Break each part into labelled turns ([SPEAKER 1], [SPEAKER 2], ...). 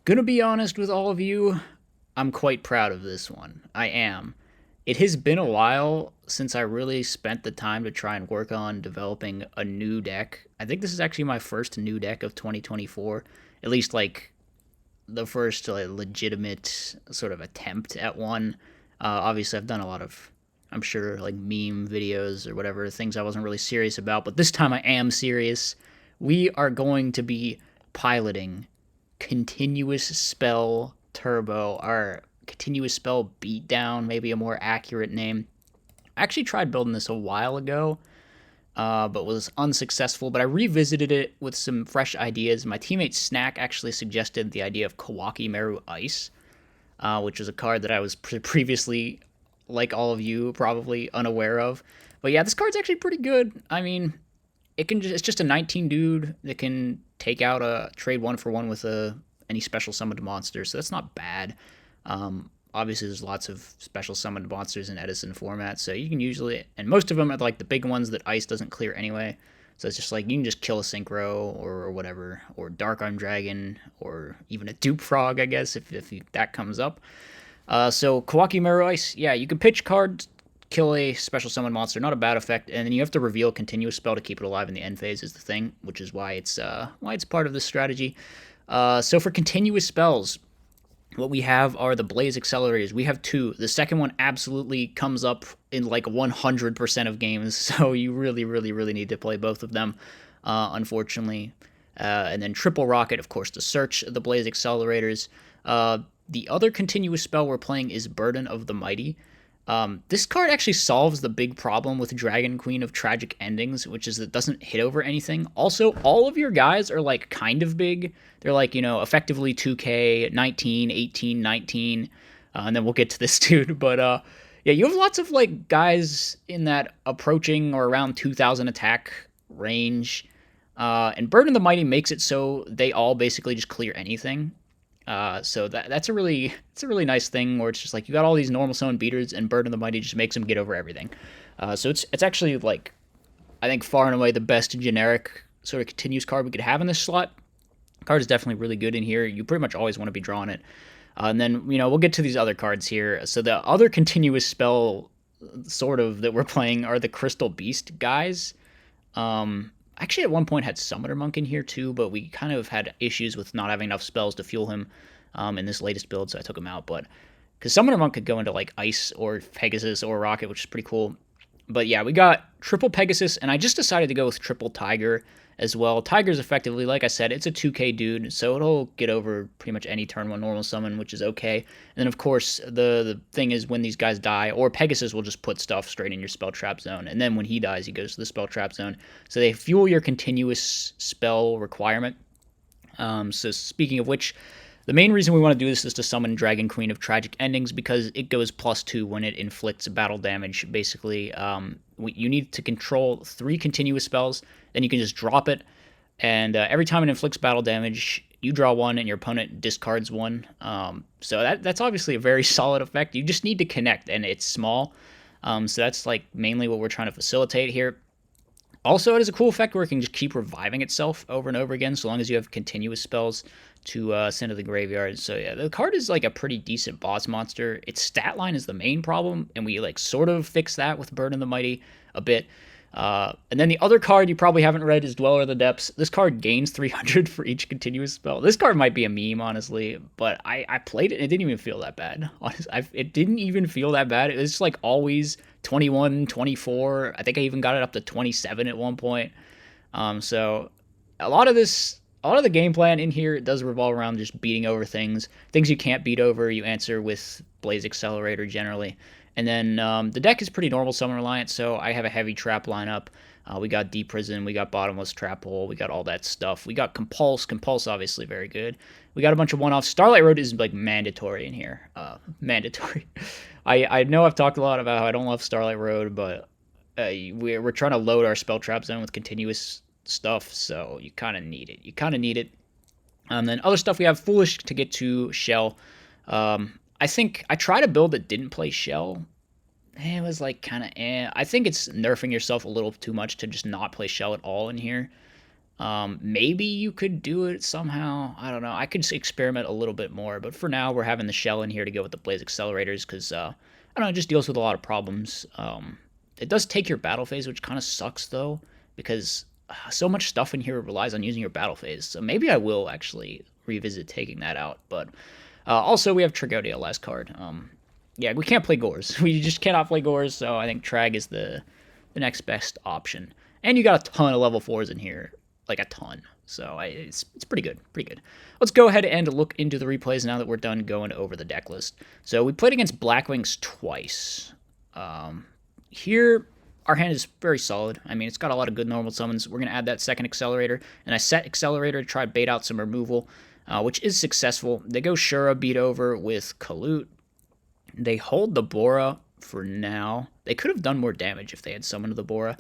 [SPEAKER 1] Gonna be honest with all of you, I'm quite proud of this one. I am. It has been a while since I really spent the time to try and work on developing a new deck. I think this is actually my first new deck of 2024, at least like the first legitimate sort of attempt at one. Obviously, I've done a lot of, I'm sure, like meme videos or whatever, things I wasn't really serious about, but this time I am serious. We are going to be piloting continuous spell turbo, or continuous spell beatdown, maybe a more accurate name. I actually tried building this a while ago, but was unsuccessful. But I revisited it with some fresh ideas. My teammate Snack actually suggested the idea of Kawaki Meru Ice, which was a card that I was previously, like all of you, probably unaware of. But yeah, this card's actually pretty good. I mean, it's just a 19 dude that can take out a trade one for one with any special summoned monster, so that's not bad. Obviously, there's lots of special summoned monsters in Edison format, so you can usually, and most of them are like the big ones that Ice doesn't clear anyway. So it's just like you can just kill a Synchro or whatever, or Dark Arm Dragon, or even a Dupe Frog, I guess, if that comes up. So Kawaki Meru Ice, yeah, you can pitch cards, kill a special summon monster, not a bad effect, and then you have to reveal a continuous spell to keep it alive in the end phase is the thing, which is why it's part of this strategy. So for continuous spells, what we have are the Blaze Accelerators. We have two. The second one absolutely comes up in like 100% of games, so you really, really, really need to play both of them, unfortunately. And then Triple Rocket, of course, to search the Blaze Accelerators. The other continuous spell we're playing is Burden of the Mighty. This card actually solves the big problem with Dragon Queen of Tragic Endings, which is it doesn't hit over anything. Also, all of your guys are like kind of big. They're like, effectively 2K, 19, 18, 19. And then we'll get to this dude. But yeah, you have lots of like guys in that approaching or around 2,000 attack range. And Burden of the Mighty makes it so they all basically just clear anything. So that's a really nice thing where it's just like you got all these normal summon beaters and Burden of the Mighty just makes them get over everything. So it's actually like I think far and away the best generic sort of continuous card we could have in this slot. Card is definitely really good in here. You pretty much always want to be drawing it. And then we'll get to these other cards here. So the other continuous spell sort of that we're playing are the Crystal Beast guys. Actually, at one point had Summoner Monk in here too, but we kind of had issues with not having enough spells to fuel him in this latest build, so I took him out. But because Summoner Monk could go into like Ice or Pegasus or Rocket, which is pretty cool. But yeah, we got triple Pegasus, and I just decided to go with triple Tiger as well. Tiger's effectively, like I said, it's a 2K dude, so it'll get over pretty much any turn one normal summon, which is okay. And then, of course, the thing is when these guys die, or Pegasus will just put stuff straight in your spell trap zone, and then when he dies, he goes to the spell trap zone. So they fuel your continuous spell requirement. So speaking of which, the main reason we want to do this is to summon Dragon Queen of Tragic Endings because it goes +2 when it inflicts battle damage. Basically, you need to control 3 continuous spells, then you can just drop it, and every time it inflicts battle damage, you draw 1 and your opponent discards 1. So that's obviously a very solid effect. You just need to connect, and it's small. So that's like mainly what we're trying to facilitate here. Also, it has a cool effect where it can just keep reviving itself over and over again, so long as you have continuous spells to send to the graveyard. So yeah, the card is like a pretty decent boss monster. Its stat line is the main problem, and we like sort of fix that with Burden of the Mighty a bit. And then the other card you probably haven't read is Dweller of the Depths. This card gains 300 for each continuous spell. This card might be a meme, honestly, but I played it and it didn't even feel that bad. Honestly, it didn't even feel that bad. It was like always 21, 24. I think I even got it up to 27 at one point. So a lot of the game plan in here does revolve around just beating over things. Things you can't beat over, you answer with Blaze Accelerator generally. And then the deck is pretty normal summon reliant, so I have a heavy trap lineup. We got Deep Prison, we got Bottomless Trap Hole, we got all that stuff. We got Compulse. Compulse obviously very good. We got a bunch of one-offs. Starlight Road is like mandatory in here. Mandatory. I know I've talked a lot about how I don't love Starlight Road, but we're trying to load our spell trap zone with continuous stuff, so you kind of need it. Then other stuff we have Foolish to get to Shell. I think I tried a build that didn't play Shell. It was like kind of I think it's nerfing yourself a little too much to just not play Shell at all in here. Maybe you could do it somehow. I don't know. I could experiment a little bit more, but for now, we're having the shell in here to go with the blaze accelerators because I don't know, it just deals with a lot of problems. It does take your battle phase, which kind of sucks though, because so much stuff in here relies on using your battle phase. So maybe I will actually revisit taking that out. But also, we have Tragodia, last card. Yeah, we can't play Gores. We just cannot play Gores, so I think Trag is the next best option. And you got a ton of level 4s in here, like a ton. So it's pretty good, pretty good. Let's go ahead and look into the replays now that we're done going over the deck list. So we played against Blackwings twice. Here, our hand is very solid. I mean, it's got a lot of good normal summons. We're going to add that second accelerator, and I set accelerator to try to bait out some removal, which is successful. They go Shura beat over with Kalut. They hold the Bora for now. They could have done more damage if they had summoned the Bora,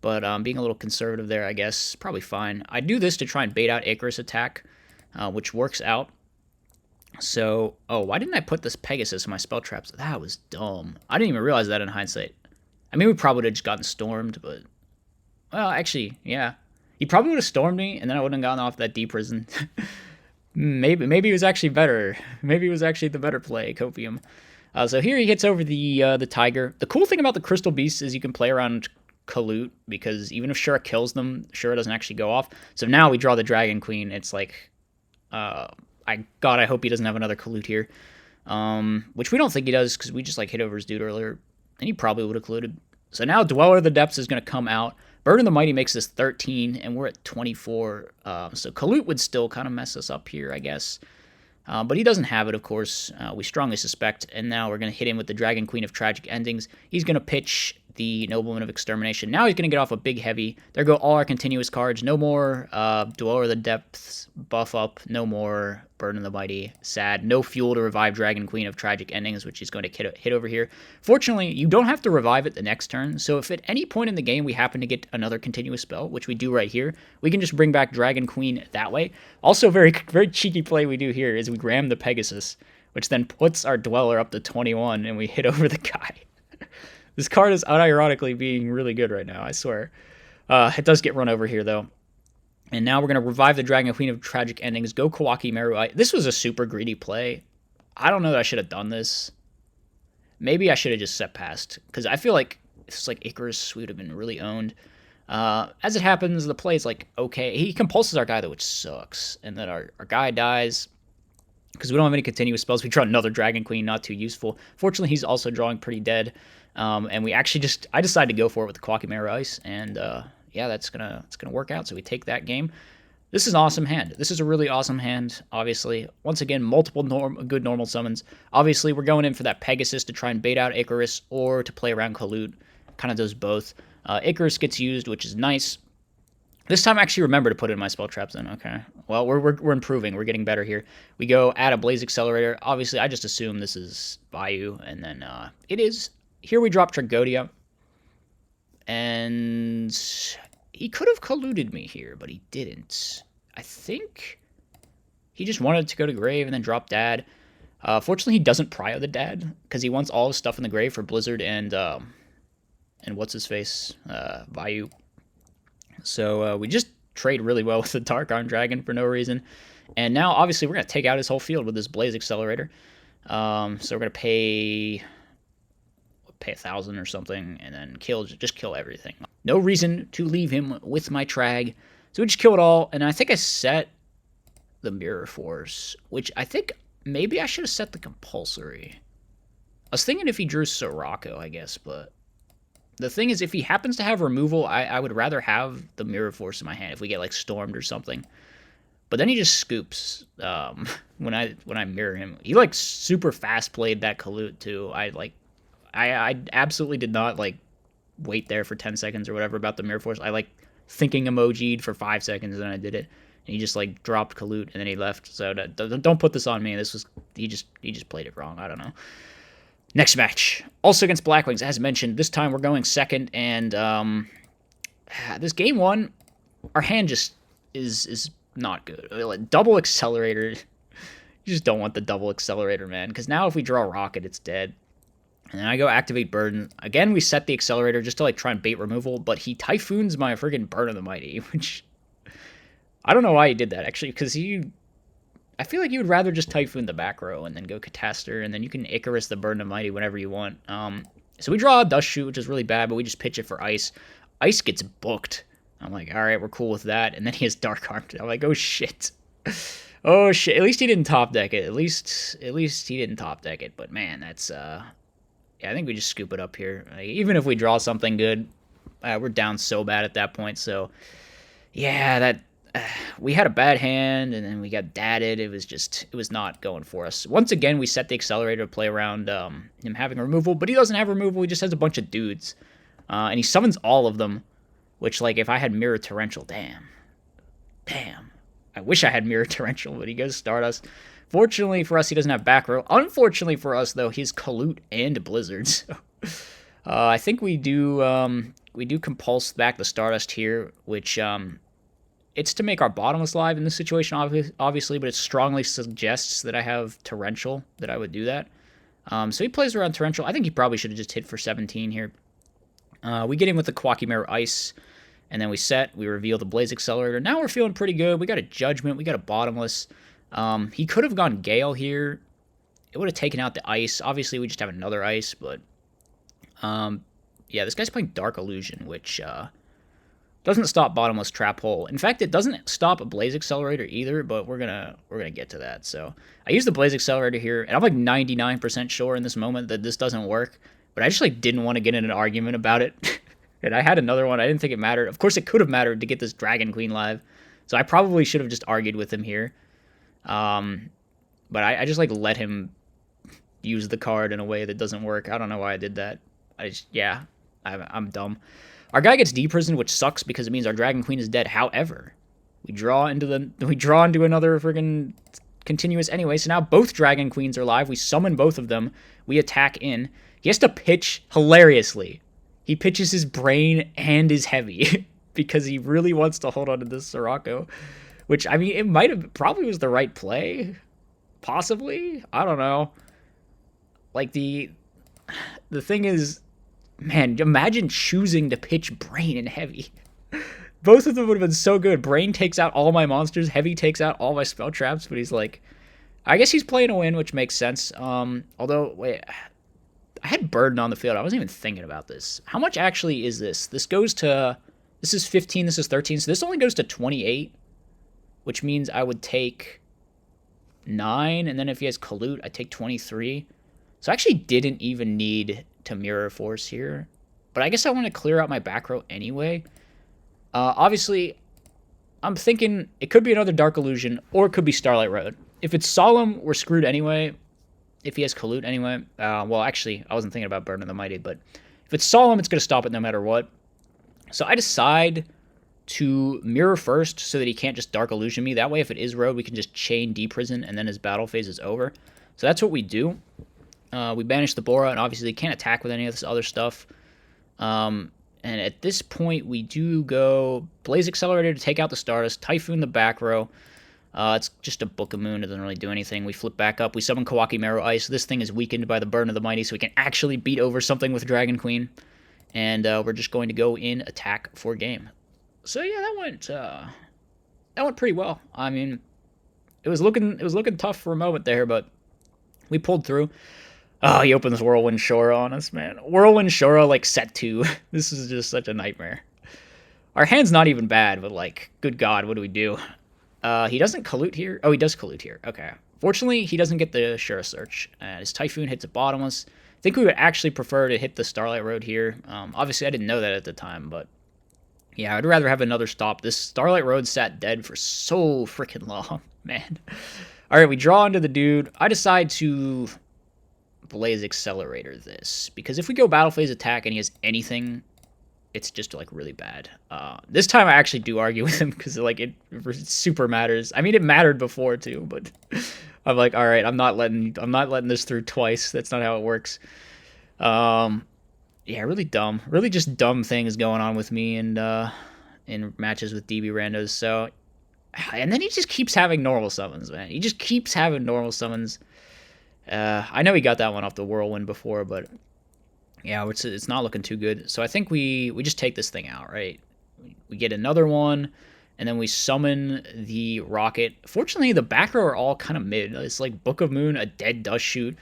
[SPEAKER 1] but being a little conservative there, I guess, probably fine. I do this to try and bait out Icarus attack, which works out. So, oh, why didn't I put this Pegasus in my spell traps? That was dumb. I didn't even realize that in hindsight. I mean, we probably would have just gotten stormed, but... Well, actually, yeah. He probably would have stormed me, and then I wouldn't have gotten off that deep prison. maybe it was actually better. Maybe it was actually the better play, Copium. So here he hits over the Tiger. The cool thing about the Crystal Beasts is you can play around Kalut, because even if Shura kills them, Shura doesn't actually go off. So now we draw the Dragon Queen. It's like... I hope he doesn't have another Kalut here. Which we don't think he does, because we just like hit over his dude earlier. And he probably would have colluded. So now Dweller of the Depths is going to come out. Burden of the Mighty makes this 13, and we're at 24. So Kalut would still kind of mess us up here, I guess. But he doesn't have it, of course. We strongly suspect. And now we're going to hit him with the Dragon Queen of Tragic Endings. He's going to pitch the Nobleman of Extermination. Now he's going to get off a big heavy. There go all our continuous cards. No more Dweller of the Depths buff up. No more Burden of the Mighty. Sad. No fuel to revive Dragon Queen of Tragic Endings, which he's going to hit over here. Fortunately, you don't have to revive it the next turn. So if at any point in the game we happen to get another continuous spell, which we do right here, we can just bring back Dragon Queen that way. Also, very, very cheeky play we do here is we ram the Pegasus, which then puts our Dweller up to 21, and we hit over the guy. This card is unironically being really good right now, I swear. It does get run over here, though. And now we're going to revive the Dragon Queen of Tragic Endings, go Kawaki Meru. This was a super greedy play. I don't know that I should have done this. Maybe I should have just set past, because I feel like it's like Icarus would have been really owned. As it happens, the play is like, okay. He compulses our guy, though, which sucks. And then our guy dies. Because we don't have any continuous spells. We draw another Dragon Queen, not too useful. Fortunately, he's also drawing pretty dead. And we actually I decided to go for it with the Kawaki Meru Ice. And yeah, it's gonna work out. So we take that game. This is an awesome hand. This is a really awesome hand, obviously. Once again, multiple good normal summons. Obviously, we're going in for that Pegasus to try and bait out Icarus or to play around Kalut. Kind of does both. Icarus gets used, which is nice. This time I actually remember to put it in my spell traps in. Okay. Well, we're improving. We're getting better here. We go add a Blaze Accelerator. Obviously, I just assume this is Bayou, and then it is. Here we drop Tragodia. And he could have colluded me here, but he didn't. I think he just wanted to go to grave and then drop Dad. Fortunately, he doesn't prio the Dad, because he wants all his stuff in the grave for Blizzard and what's his face? Bayou. So we just trade really well with the Dark Arm Dragon for no reason. And now, obviously, we're going to take out his whole field with this Blaze Accelerator. So we're going to pay 1,000 or something, and then just kill everything. No reason to leave him with my Trag. So we just kill it all, and I think I set the Mirror Force, which I think maybe I should have set the Compulsory. I was thinking if he drew Sirocco, I guess, but... The thing is, if he happens to have removal, I would rather have the Mirror Force in my hand if we get, like, stormed or something. But then he just scoops when I mirror him. He, like, super fast played that Kalut, too. I absolutely did not, like, wait there for 10 seconds or whatever about the Mirror Force. I, like, thinking emoji'd for 5 seconds, and then I did it. And he just, like, dropped Kalut, and then he left. So don't put this on me. He just played it wrong. I don't know. Next match, also against Blackwings, as mentioned. This time we're going second, and this game one, our hand just is not good. Like, double accelerator, you just don't want the double accelerator, man, because now if we draw a rocket, it's dead. And then I go activate Burden. Again, we set the accelerator just to like try and bait removal, but he typhoons my friggin' Burden of the Mighty, which I don't know why he did that, actually, because I feel like you would rather just Typhoon the back row and then go Catastor, and then you can Icarus the Burden of Mighty whenever you want. So we draw a Dust Shoot, which is really bad, but we just pitch it for Ice. Ice gets booked. I'm like, all right, we're cool with that. And then he has Dark Armed. I'm like, oh shit. Oh shit. At least he didn't top deck it. At least he didn't top deck it. But man, that's yeah, I think we just scoop it up here. Like, even if we draw something good, we're down so bad at that point. So yeah, that we had a bad hand, and then we got dadded. It was not going for us. Once again, we set the accelerator to play around him having removal, but he doesn't have removal. He just has a bunch of dudes, and he summons all of them. Which, like, if I had Mirror Torrential, damn. I wish I had Mirror Torrential, but he goes Stardust. Fortunately for us, he doesn't have back row. Unfortunately for us, though, he's Kalute and Blizzard. So, I think we do compulse back the Stardust here, which it's to make our bottomless live in this situation, obviously, but it strongly suggests that I have Torrential, that I would do that. So he plays around Torrential. I think he probably should have just hit for 17 here. We get in with the Quackimare Ice, and then we reveal the Blaze Accelerator. Now we're feeling pretty good. We got a Judgment, we got a Bottomless. He could have gone Gale here. It would have taken out the Ice. Obviously, we just have another Ice, but yeah, this guy's playing Dark Illusion, which doesn't stop Bottomless Trap Hole. In fact, it doesn't stop a Blaze Accelerator either, but we're gonna get to that. So I use the Blaze Accelerator here, and I'm like 99% sure in this moment that this doesn't work. But I just like didn't want to get in an argument about it. And I had another one. I didn't think it mattered. Of course, it could have mattered to get this Dragon Queen live. So I probably should have just argued with him here. But I just like let him use the card in a way that doesn't work. I don't know why I did that. I'm dumb. Our guy gets deprisoned, which sucks because it means our Dragon Queen is dead. However, we draw into another friggin' continuous anyway. So now both Dragon Queens are live. We summon both of them. We attack in. He has to pitch hilariously. He pitches his Brain and his Heavy because he really wants to hold on to this Sirocco, which, I mean, probably was the right play. Possibly. I don't know. Like, the thing is, man, imagine choosing to pitch Brain and Heavy. Both of them would have been so good. Brain takes out all my monsters. Heavy takes out all my spell traps, but he's like, I guess he's playing a win, which makes sense. Although, wait, I had Burden on the field. I wasn't even thinking about this. How much actually is this? This is 15, this is 13, so this only goes to 28, which means I would take 9, and then if he has Kalute, I take 23. So I actually didn't even need to Mirror Force here, but I guess I want to clear out my back row anyway. Obviously, I'm thinking it could be another Dark Illusion, or it could be Starlight Road. If it's Solemn, we're screwed anyway. If he has Kalute anyway. Well, actually, I wasn't thinking about Burden of the Mighty, but if it's Solemn, it's going to stop it no matter what. So I decide to Mirror first so that he can't just Dark Illusion me. That way, if it is Road, we can just chain Deprison, and then his battle phase is over. So that's what we do. We banish the Bora, and obviously they can't attack with any of this other stuff. And at this point, we do go Blaze Accelerator to take out the Stardust, Typhoon the back row. It's just a Book of Moon. It doesn't really do anything. We flip back up. We summon Kawaki Mero Ice. This thing is weakened by the Burden of the Mighty, so we can actually beat over something with Dragon Queen. And we're just going to go in attack for game. So yeah, that went pretty well. I mean, it was looking tough for a moment there, but we pulled through. Oh, he opens Whirlwind Shora on us, man. Whirlwind Shora, like, set 2. This is just such a nightmare. Our hand's not even bad, but, like, good God, what do we do? He doesn't Kalute here. Oh, he does Kalute here. Okay. Fortunately, he doesn't get the Shura Search. His Typhoon hits a Bottomless. I think we would actually prefer to hit the Starlight Road here. Obviously, I didn't know that at the time, but yeah, I'd rather have another stop. This Starlight Road sat dead for so freaking long, man. All right, we draw into the dude. I decide to Blaze Accelerator this, because if we go Battle Phase Attack and he has anything, it's just, like, really bad. This time I actually do argue with him, because, like, it super matters. I mean, it mattered before, too, but I'm like, all right, I'm not letting this through twice. That's not how it works. Yeah, really dumb. Really just dumb things going on with me and in matches with DB randos. So, and then he just keeps having normal summons, man. He just keeps having normal summons. I know he got that one off the Whirlwind before, but yeah, it's not looking too good. So I think we just take this thing out, right? We get another one, and then we summon the rocket. Fortunately, the back row are all kind of mid. It's like Book of Moon, a dead dust shoot.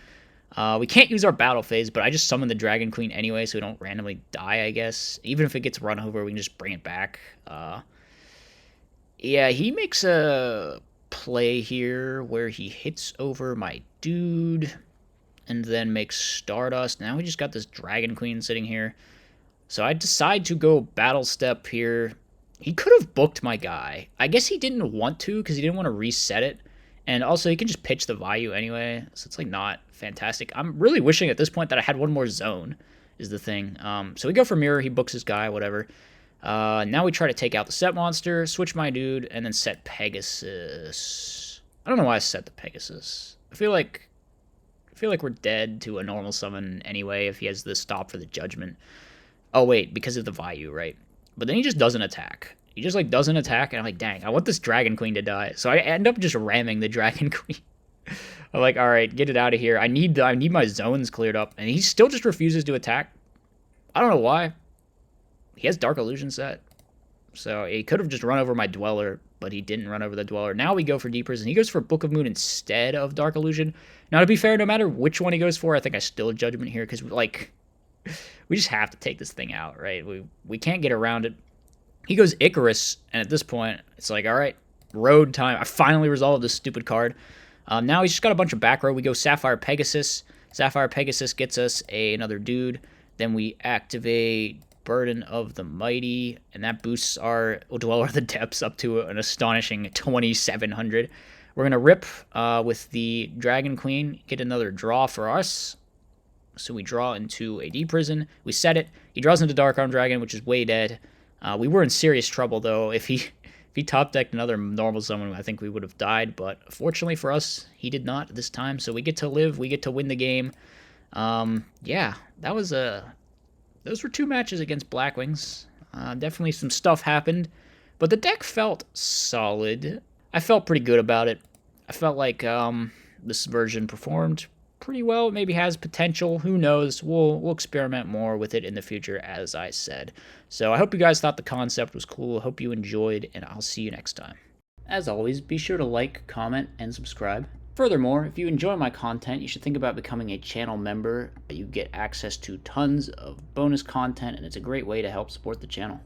[SPEAKER 1] We can't use our battle phase, but I just summon the Dragon Queen anyway, so we don't randomly die, I guess. Even if it gets run over, we can just bring it back. Yeah, he makes a play here where he hits over my dude and then makes Stardust. Now we just got this Dragon Queen sitting here. So I decide to go Battle Step here. He could have booked my guy. I guess he didn't want to because he didn't want to reset it. And also, he can just pitch the value anyway, so it's like not fantastic. I'm really wishing at this point that I had one more zone, is the thing. So we go for Mirror, he books his guy, whatever. Now we try to take out the set monster, switch my dude, and then set Pegasus. I don't know why I set the Pegasus. I feel like we're dead to a normal summon anyway if he has the stop for the judgment. Oh wait, because of the value, right? But then he just doesn't attack. He just like doesn't attack, and I'm like, dang, I want this Dragon Queen to die. So I end up just ramming the Dragon Queen. I'm like, all right, get it out of here. I need my zones cleared up, and he still just refuses to attack. I don't know why. He has Dark Illusion set, so he could have just run over my Dweller, but he didn't run over the Dweller. Now we go for Deep Prison. He goes for Book of Moon instead of Dark Illusion. Now, to be fair, no matter which one he goes for, I think I still Judgment here because like we just have to take this thing out, right? We can't get around it. He goes Icarus, and at this point, it's like, all right, road time. I finally resolved this stupid card. Now he's just got a bunch of back row. We go Sapphire Pegasus. Sapphire Pegasus gets us another dude. Then we activate Burden of the Mighty, and that boosts our Dweller of the Depths up to an astonishing 2,700. We're going to rip with the Dragon Queen, get another draw for us. So we draw into a D Prison. We set it. He draws into Dark Arm Dragon, which is way dead. We were in serious trouble, though. If he top decked another normal summon, I think we would have died. But fortunately for us, he did not this time. So we get to live. We get to win the game. Yeah, that was those were 2 matches against Blackwings. Definitely some stuff happened, but the deck felt solid. I felt pretty good about it. I felt like this version performed pretty well. It maybe has potential. Who knows? We'll experiment more with it in the future, as I said. So I hope you guys thought the concept was cool. I hope you enjoyed, and I'll see you next time. As always, be sure to like, comment, and subscribe. Furthermore, if you enjoy my content, you should think about becoming a channel member. You get access to tons of bonus content, and it's a great way to help support the channel.